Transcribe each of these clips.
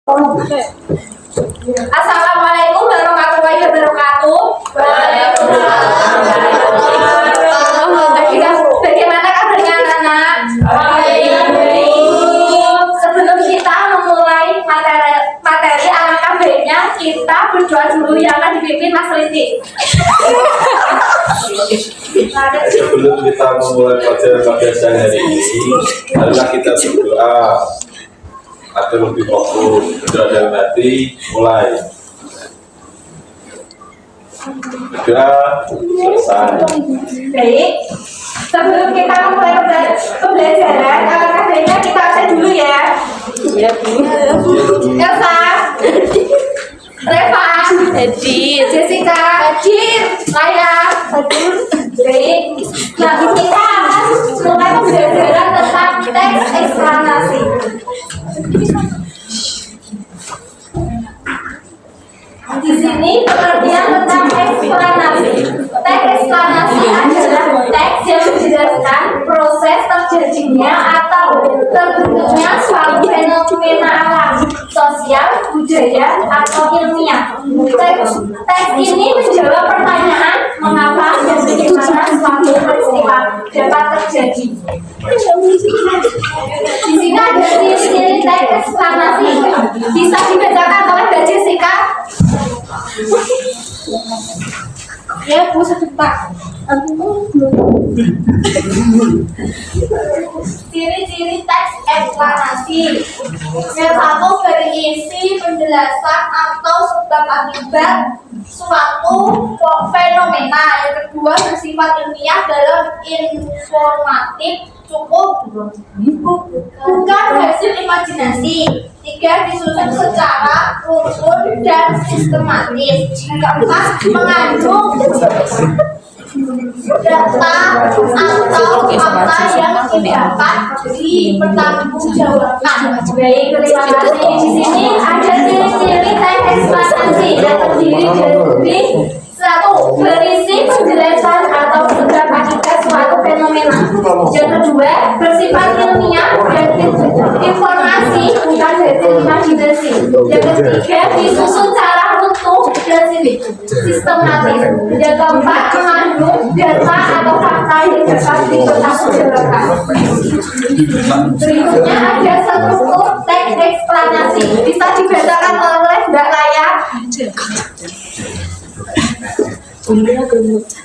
Assalamualaikum warahmatullahi wabarakatuh. Bagaimana kabarnya anak-anak? Sebelum kita memulai materi alangkah baiknya kita berdoa dulu yang akan dipimpin Mas Riti. Sebelum kita memulai pelajaran hari ini, marilah kita berdoa agar lebih fokus, berdoa dalam hati, mulai. Berdoa selesai. Baik, sebelum kita memulai pembelajaran, alangkah baiknya kita absen dulu ya. Iya, Bu. Elsa, Reva, Edith, Jessica, Laya, baik. Nah, kita akan mulai pembelajaran tentang teks eksplanasi. Di sini pengertian tentang eksplanasi. Teks eksplanasi adalah teks yang menjelaskan proses terjadinya atau terbentuknya suatu fenomena alam, sosial, budaya, atau ilmiah. Teks ini menjawab pertanyaan mengapa dan bagaimana suatu peristiwa dapat terjadi. Di sini ada ciri-ciri teks eksplanasi. Bisa dibacakan oleh Mbak Jessica? Ya, Bu, sebentar. Ciri-ciri teks eksplanasi. Yang satu, berisi penjelasan atau sebab akibat suatu fenomena. Yang kedua, bersifat ilmiah dalam informatif, cukup bukan hasil imajinasi. Tiga, disusun secara runtun dan sistematis. Keempat, mengandung data atau fakta yang dapat dipertanggungjawabkan. Baik, terima kasih. Di sini ada ciri-ciri teks eksplanasi yang terdiri dari satu, berisi penjelasan atau sebab akibat suatu fenomena. Yang kedua, bersifat ilmiah dan informasi bukan hasil imajinasi. Yang ketiga, disusun secara runtun dan sistematis. Yang keempat, mengandung data atau fakta yang dapat dipertanggungjawabkan. Berikutnya ada struktur teks eksplanasi. Bisa dibacakan oleh Mbak Laya.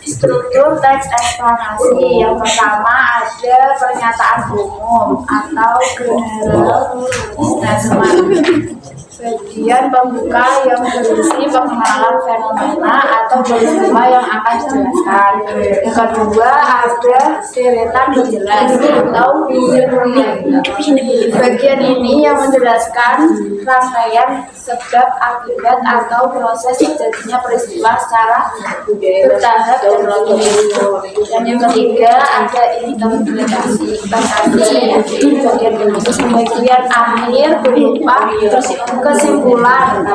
Struktur teks eksplanasi yang pertama ada pernyataan umum atau general statement. Bagian pembuka yang berisi pengenalan fenomena atau peristiwa yang akan dijelaskan. Yang kedua ada deretan penjelas atau bagian ini yang menjelaskan rangkaian sebab akibat atau proses terjadinya peristiwa secara bertahap dan menyeluruh. Dan yang ketiga ada interpretasi. Bagian akhir berupa kesimpulan,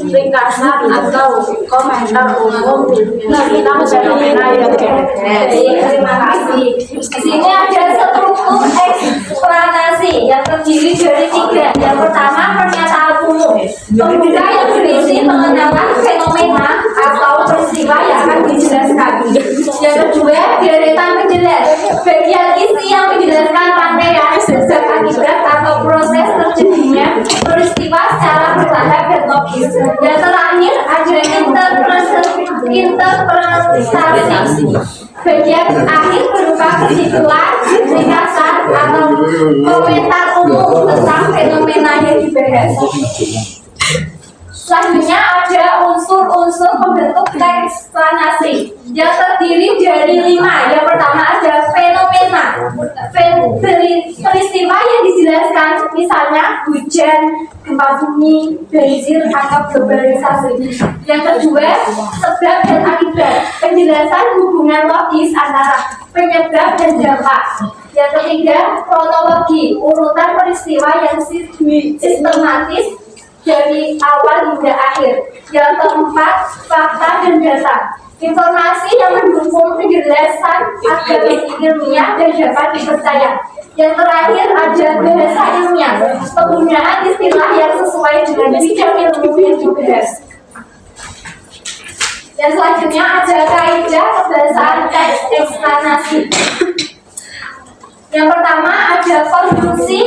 ringkasan atau komentar umum tentang fenomena yang terjadi. Terima kasih. Di sini ada struktur eksplanasi yang terdiri dari tiga. Yang pertama, pernyataan umum. Pembuka yang berisi pengenalan fenomena atau peristiwa yang akan dijelaskan. Yang kedua, deretan penjelas. Bagian isi yang menjelaskan rangkaian sebab akibat atau proses terjadinya peristiwa secara bertahap dan logis. Yang terakhir ada interpretasi. Bagian akhir berupa kesimpulan, ringkasan atau komentar umum tentang fenomena yang dibahas. Selanjutnya ada unsur-unsur pembentuk teks eksplanasi yang terdiri dari 5. Yang pertama ada fenomena, peristiwa yang dijelaskan, misalnya hujan, gempa bumi, banjir, atau globalisasi. Yang kedua, sebab dan akibat, penjelasan hubungan logis antara penyebab dan dampak. Yang ketiga, kronologi, urutan peristiwa yang sistematis dari awal hingga akhir. Yang keempat, fakta dan data, informasi yang mendukung penjelasan agar ilmiah dan dapat dipercaya. Yang terakhir ada bahasa ilmiah, penggunaan istilah yang sesuai dengan bidang ilmu yang dibahas. Dan selanjutnya ada kaidah kebahasaan teks eksplanasi. Yang pertama ada konjungsi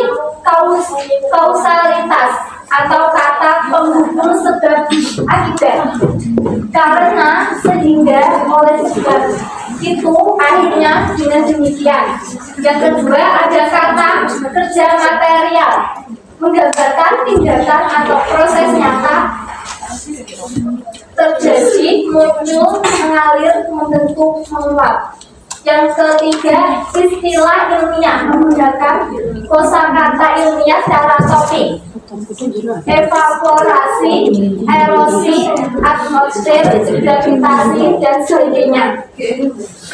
kausalitas atau kata penghubung sebab akibat. Karena, sehingga, oleh sebab itu akhirnya dengan demikian. Yang kedua ada kata kerja material, menggambarkan tindakan atau proses nyata terjadi, muncul, mengalir, membentuk, menguap. Yang ketiga, istilah ilmiah menggunakan kosakata ilmiah secara topik, evaporasi, erosi, atmosfer, gravitasi, dan sebagainya.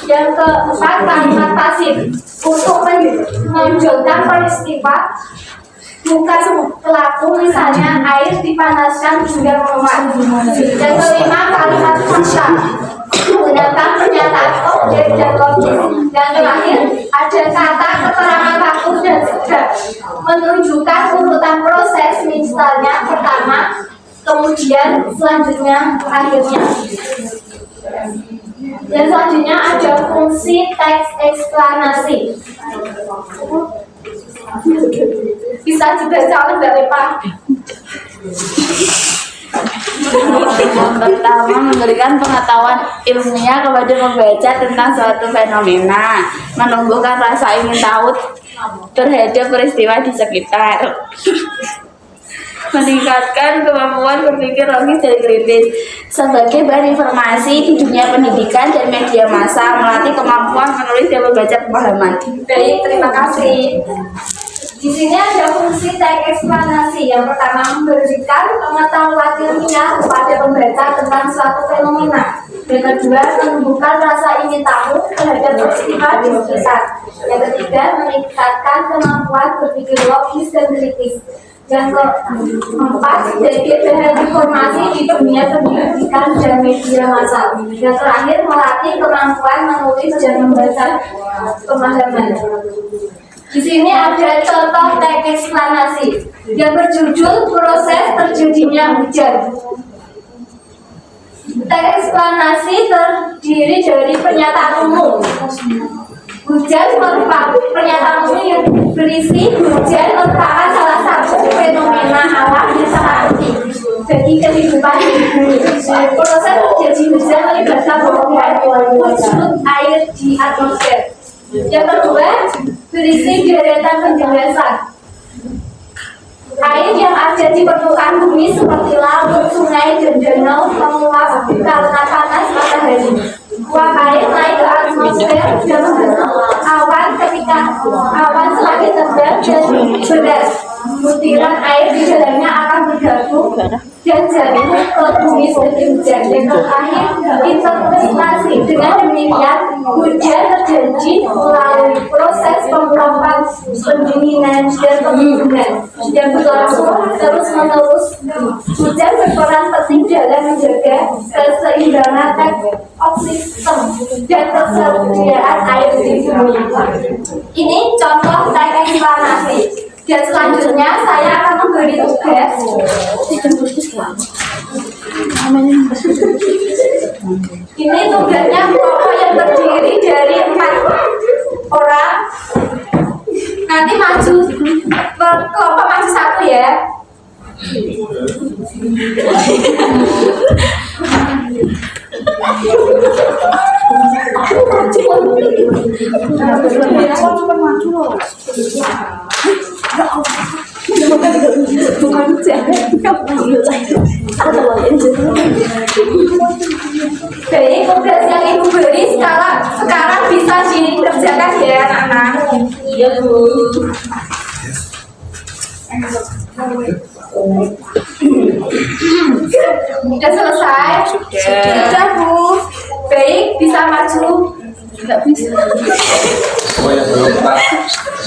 Yang keempat, kalimat pasif untuk menunjukkan peristiwa bukan pelaku, misalnya air dipanaskan hingga menguap. Yang kelima, kalimat fakta menggunakan pernyataan objek dan logis. Yang terakhir ada kata keterangan takut dan sebab menunjukkan urutan proses, misalnya pertama, kemudian selanjutnya, akhirnya. Dan selanjutnya ada fungsi teks eksplanasi. Bisa dibaca oleh Mbak Repa. Yang pertama, memberikan pengetahuan ilmiah kepada pembaca tentang suatu fenomena, menumbuhkan rasa ingin tahu terhadap peristiwa di sekitar, meningkatkan kemampuan berpikir logis dan kritis sebagai bahan informasi di dunia pendidikan dan media massa, melatih kemampuan menulis dan membaca pemahaman. Baik, terima kasih. Di sini ada fungsi teks eksplanasi. Yang pertama, memberikan pengetahuan ilmiah kepada pembaca tentang suatu fenomena. Yang kedua, menumbuhkan rasa ingin tahu terhadap peristiwa di sekitar. Yang ketiga, meningkatkan kemampuan berpikir logis dan kritis. Yang keempat, sebagai bahan informasi di dunia pendidikan dan media massa. Yang terakhir, melatih kemampuan menulis dan membaca pemahaman. Di sini ada contoh teks eksplanasi yang berjudul proses terjadinya hujan. Teks eksplanasi terdiri dari pernyataan umum. Hujan merupakan pernyataan umum yang berisi hujan merupakan salah satu fenomena alam yang sangat penting bagi kehidupan di bumi. Proses terjadi hujan melibatkan perubahan surut air di atmosfer. Yang kedua, berisi deretan penjelasan. Air yang ada di permukaan bumi seperti laut, sungai, dan danau menguap karena panas matahari. Uap air naik ke atmosfer dan membentuk awan. Ketika awan semakin tebal dan berat, butiran air di dalamnya akan bergabung dan jatuh ke bumi seperti hujan. Yang terakhir, interpretasi. Dengan demikian, hujan terjadi melalui proses penguapan, pendinginan, dan penggunaan yang berlangsung terus-menerus. Hujan berperan penting dalam menjaga keseimbangan ekosistem dan ketersediaan air di bumi. Ini contoh teks eksplanasi. Dan selanjutnya saya akan memberi tugas. Ini tugasnya kelompok yang terdiri dari 4 orang. Nanti maju kelompok maju 1 ya. Baik, tugas yang ibu beri sekarang bisa dikerjakan ya anak-anak. Iya bu. Sudah selesai? Sudah bu. Baik, bisa maju. Enggak bisa.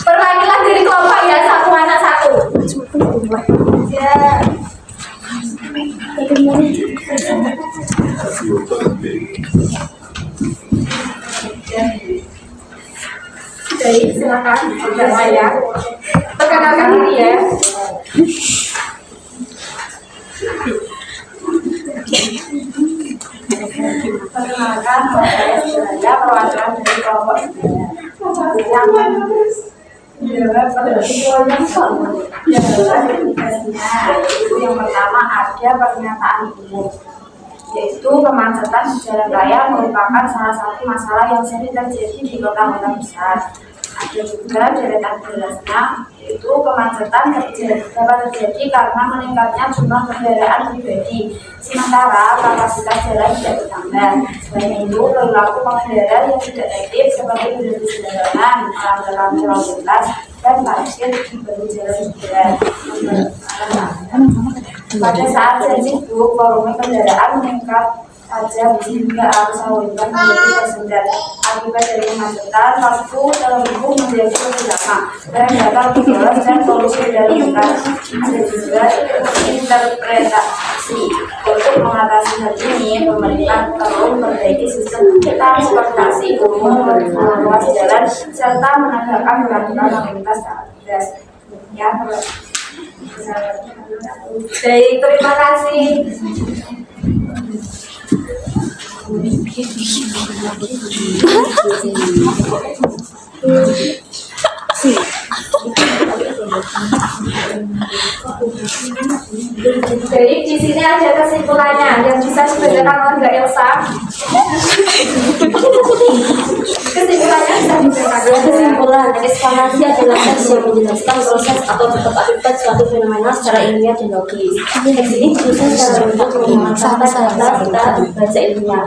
Perwakilan dari kelompok ya, 1 anak 1. Ya. Baik. Baik, silakan sudah saya. Perkenalkan diri ya. Perkenalkan, saya Suraya, perwakilan dari kelompok yang yang pertama ada pernyataan umum, yaitu kemacetan di jalan raya merupakan salah satu masalah yang sering terjadi di kota-kota besar. Ada juga deretan jelasnya, yaitu kemacetan dapat terjadi karena meningkatnya jumlah kendaraan pribadi, sementara kapasitas jalan tidak bertambah. Selain itu, perilaku pengendara yang tidak tertib seperti berhenti sembarangan, melanggar lalu lintas, dan parkir di bahu jalan juga. Pada saat janji sibuk, volume kendaraan meningkat tajam sehingga arus lalu lintas menjadi tersendat. Akibat dari kemacetan, waktu tempuh menjadi lebih lama dan dapat berjalan dan polusi dari lintas. Ada juga interpretasi. Untuk mengatasi hal ini, pemerintah perlu memperbaiki sistem transportasi umum, memperluas jalan serta menegakkan peraturan lalu lintas tegas. Ya, baik, terima kasih. Jadi di sini ada kesimpulannya yang bisa dibacakan oleh Mbak Elsa. Kesimpulannya bisa dibacakan. Kesimpulan, ekspansi adalah tes yang menjelaskan proses atau sebab akibat suatu fenomena secara ilmiah dan logis. Teks ini disusun secara bentuk memanfaatkan data baca ilmiah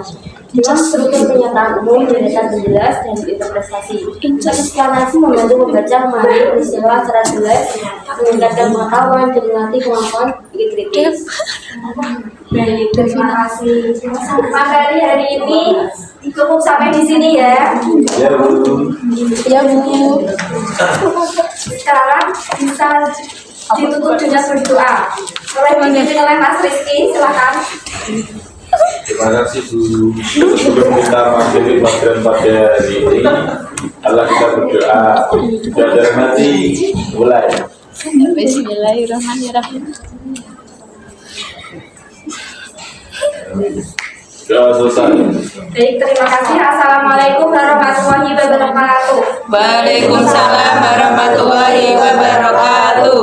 dengan struktur pernyataan umum, deretan jelas, dan interpretasi. Eksplanasi membantu membaca memahami peristiwa secara jelas, meningkatkan pengetahuan, dan melatih kemampuan berpikir kritis. Baik, terima kasih. Materi hari ini cukup sampai di sini ya. Ya, Bu. Ya, Bu. Sekarang bisa ditutup dengan berdoa. Boleh dipimpin oleh Mas Rizky, silakan. Terima kasih Bu. Sebelum kita mengakhiri pelajaran pada hari ini, Allah kita berdoa. Sudah dalam hati, mulai. Bismillahirrahmanirrahim. Doa selesai. Baik, terima kasih. Assalamualaikum warahmatullahi wabarakatuh. Waalaikumsalam warahmatullahi wabarakatuh.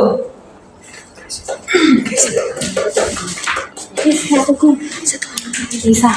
Bisa.